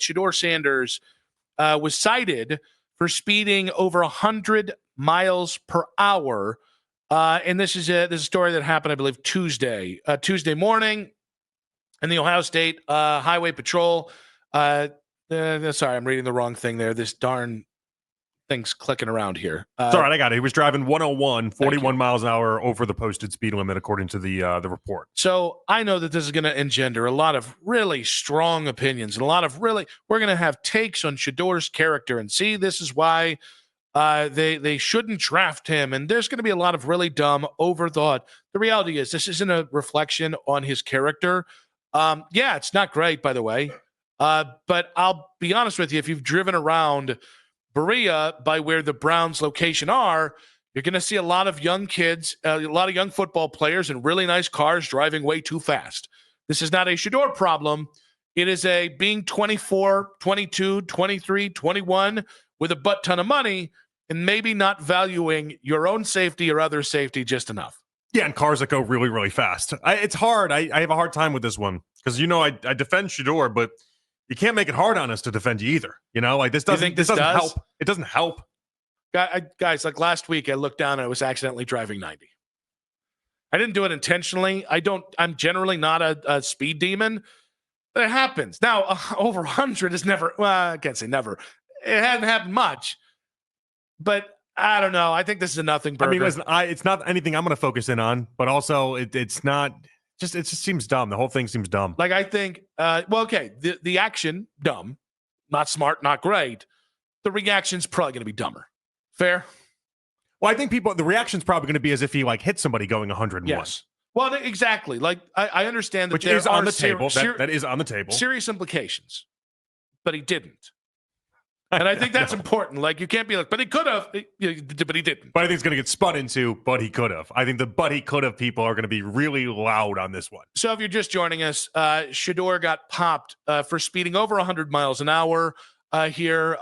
Shedeur Sanders was cited for speeding over 100 miles per hour. And this is a story that happened, I believe, Tuesday morning. And the Ohio State Highway Patrol. Sorry, I'm reading the wrong thing there. This darn thing's clicking around here. It's all right, I got it. He was driving 101, 41 miles an hour over the posted speed limit, according to the report. So I know that this is going to engender a lot of really strong opinions and we're going to have takes on Shadeur's character and see this is why they shouldn't draft him. And there's going to be a lot of really dumb overthought. The reality is this isn't a reflection on his character. Yeah, it's not great, by the way. But I'll be honest with you. If you've driven around Berea by where the Browns location are, you're going to see a lot of young kids, a lot of young football players in really nice cars driving way too fast. This is not a Shedeur problem. It is a being 24, 22, 23, 21 with a butt ton of money and maybe not valuing your own safety or other safety just enough. Yeah, and cars that go really, really fast. It's hard. I have a hard time with this one because, I defend Shedeur, but you can't make it hard on us to defend you either. This doesn't help. It doesn't help. Guys, like last week, I looked down and I was accidentally driving 90. I didn't do it intentionally. I'm generally not a speed demon, but it happens. Now, over 100 is never, well, I can't say never. It hasn't happened much, but I don't know. I think this is a nothing burger. I mean, listen, it's not anything I'm going to focus in on, but also it's not. It just seems dumb. The whole thing seems dumb. Like, I think, the action, dumb, not smart, not great. The reaction's probably going to be dumber. Fair? Well, I think the reaction's probably going to be as if he hit somebody going 101. Yes. Well, exactly. Like, I understand that which is on the table. That is on the table. Serious implications, but he didn't. And I think that's important. Like, you can't be like, but he could have, but he didn't. But I think it's going to get spun into, but he could have. I think the but he could have people are going to be really loud on this one. So if you're just joining us, Shedeur got popped for speeding over 100 miles an hour here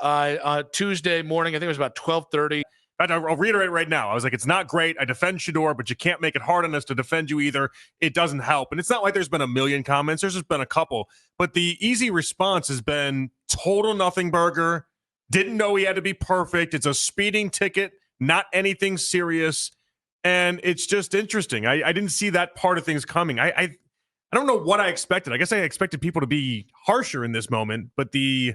Tuesday morning. I think it was about 12:30. I'll reiterate right now. I was like, it's not great. I defend Shedeur, but you can't make it hard on us to defend you either. It doesn't help. And it's not like there's been a million comments. There's just been a couple. But the easy response has been total nothing burger. Didn't know he had to be perfect. It's a speeding ticket, not anything serious. And it's just interesting. I didn't see that part of things coming. I don't know what I expected. I guess I expected people to be harsher in this moment, but the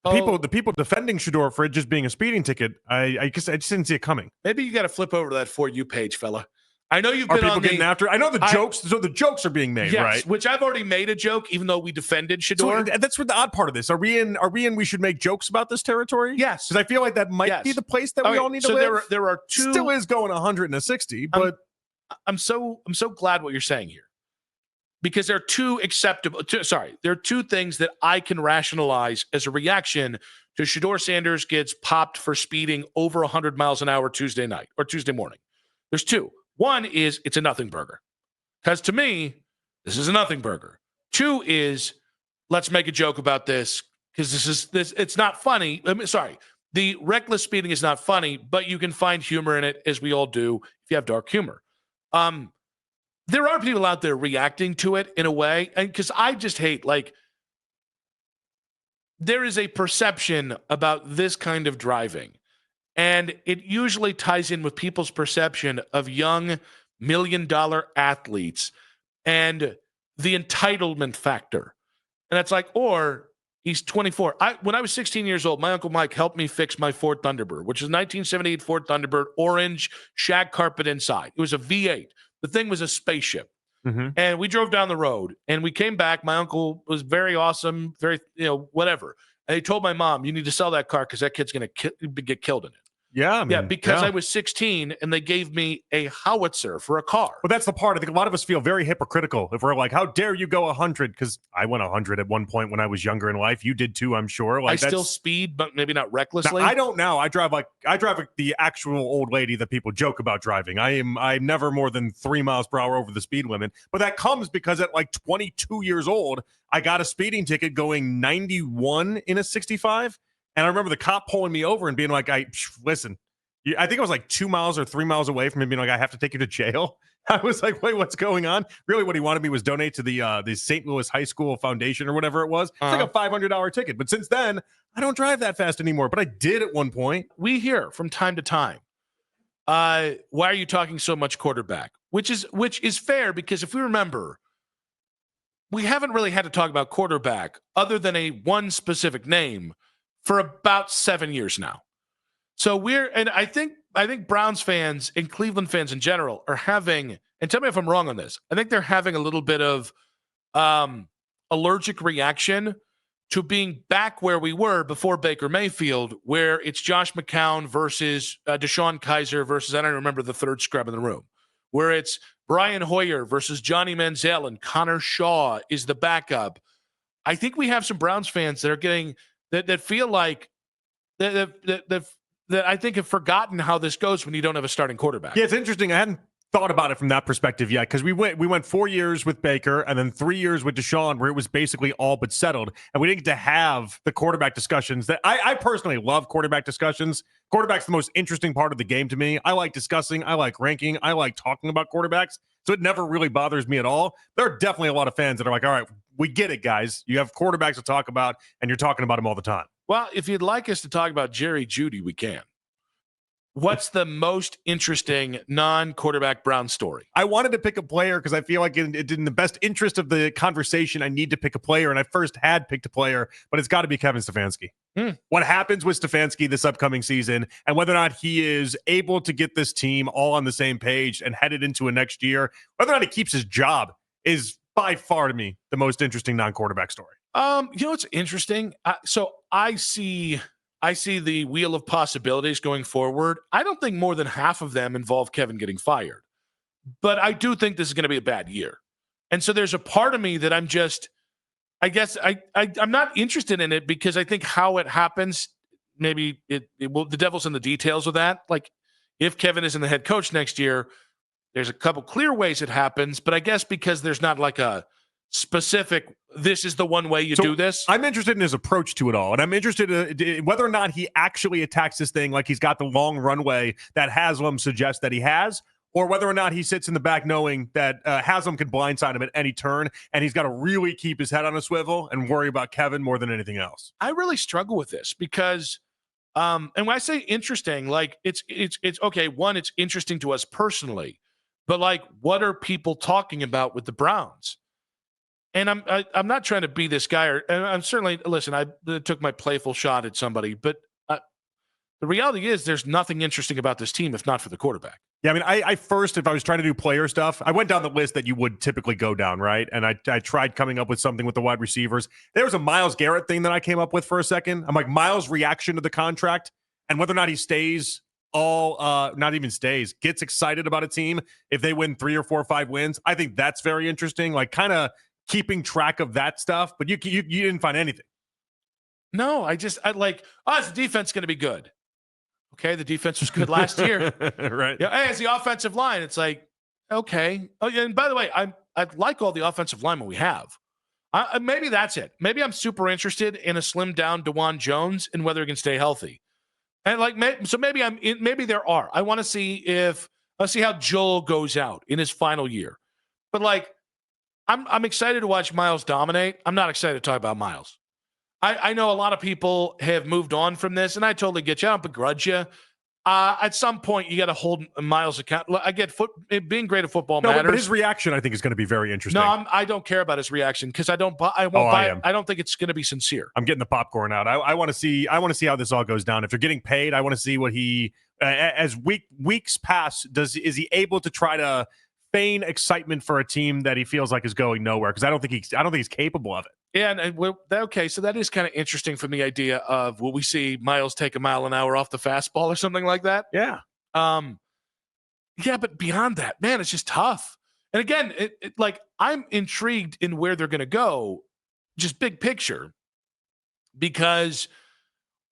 people defending Shedeur for it just being a speeding ticket, I guess I just didn't see it coming. Maybe you got to flip over to that For You page, fella. I know you've been on people getting after. I know the jokes. So the jokes are being made, yes, right? Which I've already made a joke, even though we defended Shedeur. So that's what the odd part of this. Are we in? We should make jokes about this territory. Yes, because I feel like that might be the place that we all need to live. There are two. Still is going 160, but I'm so glad what you're saying here, because there are two acceptable. There are two things that I can rationalize as a reaction to Shedeur Sanders gets popped for speeding over 100 miles an hour Tuesday night or Tuesday morning. There's two. One is it's a nothing burger, because to me, this is a nothing burger. Two is let's make a joke about this because this. It's not funny. The reckless speeding is not funny, but you can find humor in it, as we all do if you have dark humor. There are people out there reacting to it in a way, and because I just hate there is a perception about this kind of driving. And it usually ties in with people's perception of young $1 million athletes and the entitlement factor. And it's like, or he's 24. When I was 16 years old, my Uncle Mike helped me fix my Ford Thunderbird, which is a 1978 Ford Thunderbird, orange, shag carpet inside. It was a V8. The thing was a spaceship. Mm-hmm. And we drove down the road and we came back. My uncle was very awesome, very, whatever. And he told my mom, you need to sell that car because that kid's going to get killed in it. Yeah, because I was 16 and they gave me a howitzer for a car. Well, that's the part. I think a lot of us feel very hypocritical if we're like, how dare you go 100? Because I went 100 at one point when I was younger in life. You did too, I'm sure. I still speed, but maybe not recklessly. I don't know. I drive like the actual old lady that people joke about driving. I'm never more than 3 miles per hour over the speed limit. But that comes because at like 22 years old, I got a speeding ticket going 91 in a 65. And I remember the cop pulling me over and being like, listen, I think it was like 2 miles or 3 miles away from him being like, I have to take you to jail. I was like, wait, what's going on? Really, what he wanted me was donate to the St. Louis High School Foundation or whatever it was. It's like a $500 ticket. But since then, I don't drive that fast anymore. But I did at one point. We hear from time to time, why are you talking so much quarterback? Which is fair, because if we remember, we haven't really had to talk about quarterback other than one specific name for about 7 years now. So I think Browns fans and Cleveland fans in general are having, and tell me if I'm wrong on this, I think they're having a little bit of allergic reaction to being back where we were before Baker Mayfield, where it's Josh McCown versus Deshaun Kaiser versus, I don't remember the third scrub in the room, where it's Brian Hoyer versus Johnny Manziel and Connor Shaw is the backup. I think we have some Browns fans that are getting that feel like that I think have forgotten how this goes when you don't have a starting quarterback. Yeah, it's interesting. I hadn't thought about it from that perspective yet, because we went 4 years with Baker and then 3 years with Deshaun, where it was basically all but settled, and we didn't get to have the quarterback discussions that I personally love. Quarterback discussions. Quarterback's the most interesting part of the game to me. I like discussing. I like ranking. I like talking about quarterbacks. So it never really bothers me at all. There are definitely a lot of fans that are like, all right, we get it, guys. You have quarterbacks to talk about, and you're talking about them all the time. Well, if you'd like us to talk about Jerry Jeudy, we can. What's the most interesting non-quarterback Brown story? I wanted to pick a player because I feel like in the best interest of the conversation, I need to pick a player, and I first had picked a player, but it's got to be Kevin Stefanski. What happens with Stefanski this upcoming season, and whether or not he is able to get this team all on the same page and headed into a next year, whether or not he keeps his job, is by far to me the most interesting non-quarterback story. It's interesting. So I see the wheel of possibilities going forward. I don't think more than half of them involve Kevin getting fired, but I do think this is going to be a bad year. And so there's a part of me that I'm not interested in it, because I think how it happens, maybe it will, the devil's in the details of that. Like, if Kevin isn't the head coach next year, there's a couple clear ways it happens, but I guess because there's not like a specific, this is the one way you do this. I'm interested in his approach to it all, and I'm interested in whether or not he actually attacks this thing like he's got the long runway that Haslam suggests that he has, or whether or not he sits in the back knowing that Haslam can blindside him at any turn, and he's got to really keep his head on a swivel and worry about Kevin more than anything else. I really struggle with this because, and when I say interesting, like it's okay. One, it's interesting to us personally, but like, what are people talking about with the Browns? And I'm not trying to be this guy, and I'm certainly, listen, I took my playful shot at somebody, but the reality is there's nothing interesting about this team if not for the quarterback. Yeah, I mean, I first, if I was trying to do player stuff, I went down the list that you would typically go down, right? And I tried coming up with something with the wide receivers. There was a Myles Garrett thing that I came up with for a second. I'm like, Myles' reaction to the contract and whether or not he stays not even stays, gets excited about a team if they win 3 or 4 or 5 wins. I think that's very interesting, like kind of keeping track of that stuff. But you didn't find anything. No, I like, is the defense going to be good? Okay, the defense was good last year. Right. Yeah, hey, it's the offensive line. It's like, okay. Oh, yeah, and by the way, I like all the offensive linemen we have. Maybe that's it. Maybe I'm super interested in a slimmed down DeJuan Jones and whether he can stay healthy. And like, maybe there are. I want to see how Joel goes out in his final year. But like, I'm excited to watch Myles dominate. I'm not excited to talk about Myles. I know a lot of people have moved on from this, and I totally get you. I don't begrudge you. At some point, you got to hold Myles account. I get being great at football matters. But his reaction, I think, is going to be very interesting. No, I don't care about his reaction because I won't buy it. I don't think it's going to be sincere. I'm getting the popcorn out. I want to see how this all goes down. If you're getting paid, I want to see what he, as weeks pass, is he able to try to feign excitement for a team that he feels like is going nowhere? Because I don't think he's capable of it. Yeah, okay, so that is kind of interesting from the idea of, will we see Myles take a mile an hour off the fastball or something like that? Yeah. Yeah, but beyond that, man, it's just tough. And again, like, I'm intrigued in where they're going to go, just big picture, because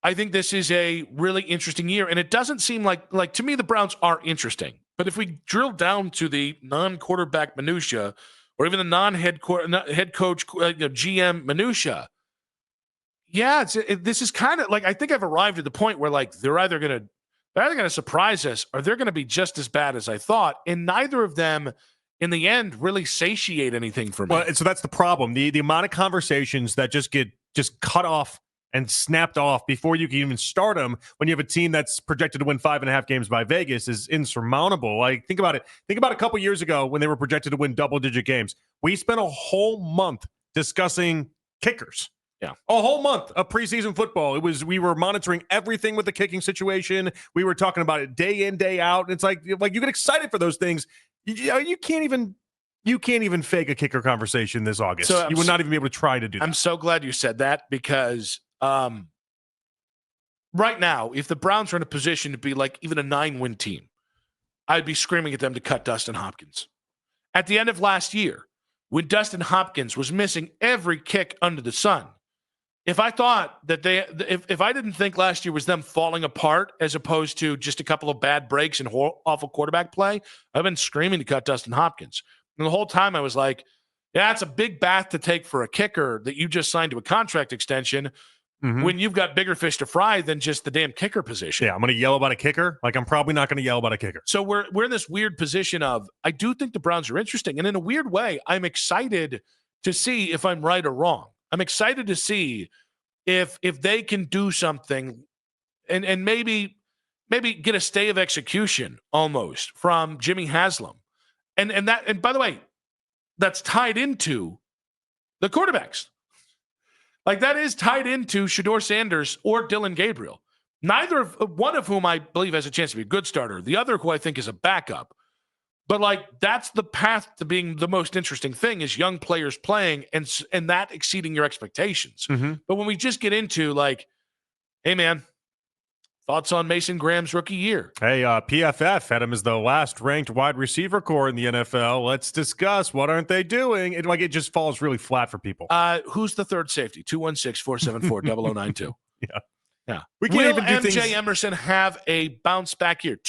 I think this is a really interesting year, and it doesn't seem like to me the Browns are interesting. But if we drill down to the non-quarterback minutia, or even the non-head coach, GM minutia, yeah, this is kind of like, I think I've arrived at the point where like they're either going to They're either going to surprise us or they're going to be just as bad as I thought. And neither of them, in the end, really satiate anything for me. Well, so that's the problem. The amount of conversations that just get cut off and snapped off before you can even start them when you have a team that's projected to win 5.5 games by Vegas is insurmountable. Like, think about it. Think about a couple years ago when they were projected to win double-digit games. We spent a whole month discussing kickers. Yeah. A whole month of preseason football. We were monitoring everything with the kicking situation. We were talking about it day in, day out. And it's like you get excited for those things. You can't even fake a kicker conversation this August. So you would not even be able to try to do that. I'm so glad you said that because right now, if the Browns are in a position to be like even a 9-win team, I'd be screaming at them to cut Dustin Hopkins. At the end of last year, when Dustin Hopkins was missing every kick under the sun, if I thought that if I didn't think last year was them falling apart as opposed to just a couple of bad breaks and awful quarterback play, I've been screaming to cut Dustin Hopkins. And the whole time I was like, yeah, it's a big bath to take for a kicker that you just signed to a contract extension when you've got bigger fish to fry than just the damn kicker position. Yeah, I'm going to yell about a kicker. Like, I'm probably not going to yell about a kicker. So we're in this weird position of, I do think the Browns are interesting. And in a weird way, I'm excited to see if I'm right or wrong. I'm excited to see if they can do something and maybe get a stay of execution almost from Jimmy Haslam. And by the way, that's tied into the quarterbacks. Like, that is tied into Shedeur Sanders or Dylan Gabriel. One of whom I believe has a chance to be a good starter. The other who I think is a backup. But like, that's the path to being the most interesting thing is young players playing and that exceeding your expectations. But when we just get into like, hey man, thoughts on Mason Graham's rookie year? Hey, PFF had him as the last ranked wide receiver core in the NFL. Let's discuss what aren't they doing? It just falls really flat for people. Who's the third safety? 216-474-0092. Yeah. Yeah. We can't Will even do MJ things. Emerson have a bounce back year?